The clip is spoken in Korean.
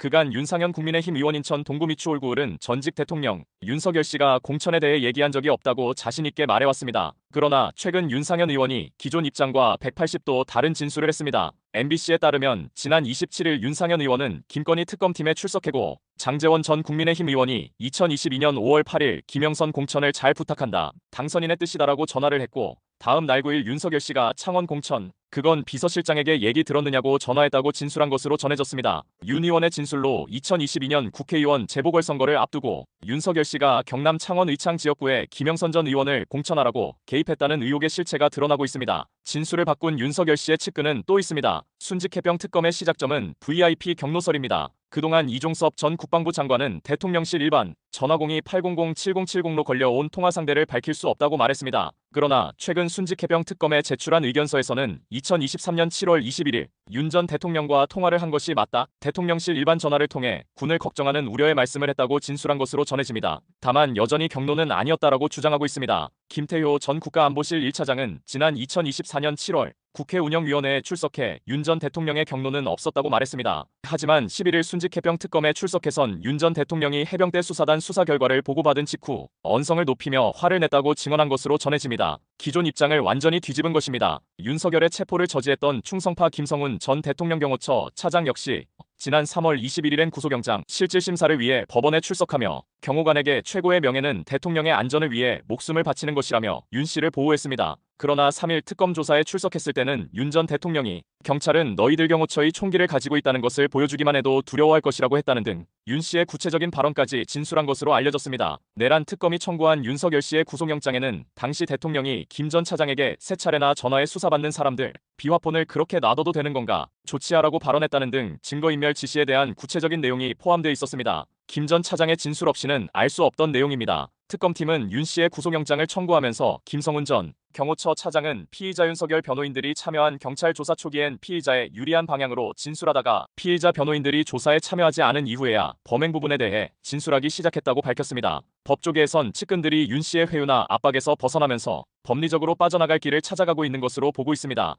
그간 윤상현 국민의힘 의원 인천 동구미추 올구을은 전직 대통령 윤석열 씨가 공천에 대해 얘기한 적이 없다고 자신있게 말해왔습니다. 그러나 최근 윤상현 의원이 기존 입장과 180도 다른 진술을 했습니다. MBC에 따르면 지난 27일 윤상현 의원은 김건희 특검팀에 출석했고 장제원 전 국민의힘 의원이 2022년 5월 8일 김영선 공천을 잘 부탁한다. 당선인의 뜻이다라고 전화를 했고 다음 날 9일 윤석열 씨가 창원 공천 그건 비서실장에게 얘기 들었느냐고 전화했다고 진술한 것으로 전해졌습니다. 윤 의원의 진술로 2022년 국회의원 재보궐선거를 앞두고 윤석열 씨가 경남 창원 의창 지역구에 김영선 전 의원을 공천하라고 개입했다는 의혹의 실체가 드러나고 있습니다. 진술을 바꾼 윤석열 씨의 측근은 또 있습니다. 순직해병 특검의 시작점은 VIP 경로설입니다. 그동안 이종섭 전 국방부 장관은 대통령실 일반 전화공이 800-7070로 걸려온 통화 상대를 밝힐 수 없다고 말했습니다. 그러나 최근 순직해병 특검에 제출한 의견서에서는 2023년 7월 21일 윤 전 대통령과 통화를 한 것이 맞다. 대통령실 일반 전화를 통해 군을 걱정하는 우려의 말씀을 했다고 진술한 것으로 전해집니다. 다만 여전히 경로는 아니었다라고 주장하고 있습니다. 김태효 전 국가안보실 1차장은 지난 2024년 7월 국회 운영위원회에 출석해 윤 전 대통령의 경로는 없었다고 말했습니다. 하지만 11일 순직해병 특검에 출석해선 윤 전 대통령이 해병대 수사단 수사 결과를 보고받은 직후 언성을 높이며 화를 냈다고 증언한 것으로 전해집니다. 기존 입장을 완전히 뒤집은 것입니다. 윤석열의 체포를 저지했던 충성파 김성훈 전 대통령 경호처 차장 역시 지난 3월 21일엔 구속영장 실질심사를 위해 법원에 출석하며 경호관에게 최고의 명예는 대통령의 안전을 위해 목숨을 바치는 것이라며 윤 씨를 보호했습니다. 그러나 3일 특검 조사에 출석했을 때는 윤 전 대통령이 경찰은 너희들 경호처의 총기를 가지고 있다는 것을 보여주기만 해도 두려워할 것이라고 했다는 등 윤 씨의 구체적인 발언까지 진술한 것으로 알려졌습니다. 내란 특검이 청구한 윤석열 씨의 구속영장에는 당시 대통령이 김 전 차장에게 세 차례나 전화해 수사받는 사람들 비화폰을 그렇게 놔둬도 되는 건가 조치하라고 발언했다는 등 증거인멸 지시에 대한 구체적인 내용이 포함되어 있었습니다. 김 전 차장의 진술 없이는 알 수 없던 내용입니다. 특검팀은 윤 씨의 구속영장을 청구하면서 김성훈 전 경호처 차장은 피의자 윤석열 변호인들이 참여한 경찰 조사 초기엔 피의자에 유리한 방향으로 진술하다가 피의자 변호인들이 조사에 참여하지 않은 이후에야 범행 부분에 대해 진술하기 시작했다고 밝혔습니다. 법조계에선 측근들이 윤 씨의 회유나 압박에서 벗어나면서 법리적으로 빠져나갈 길을 찾아가고 있는 것으로 보고 있습니다.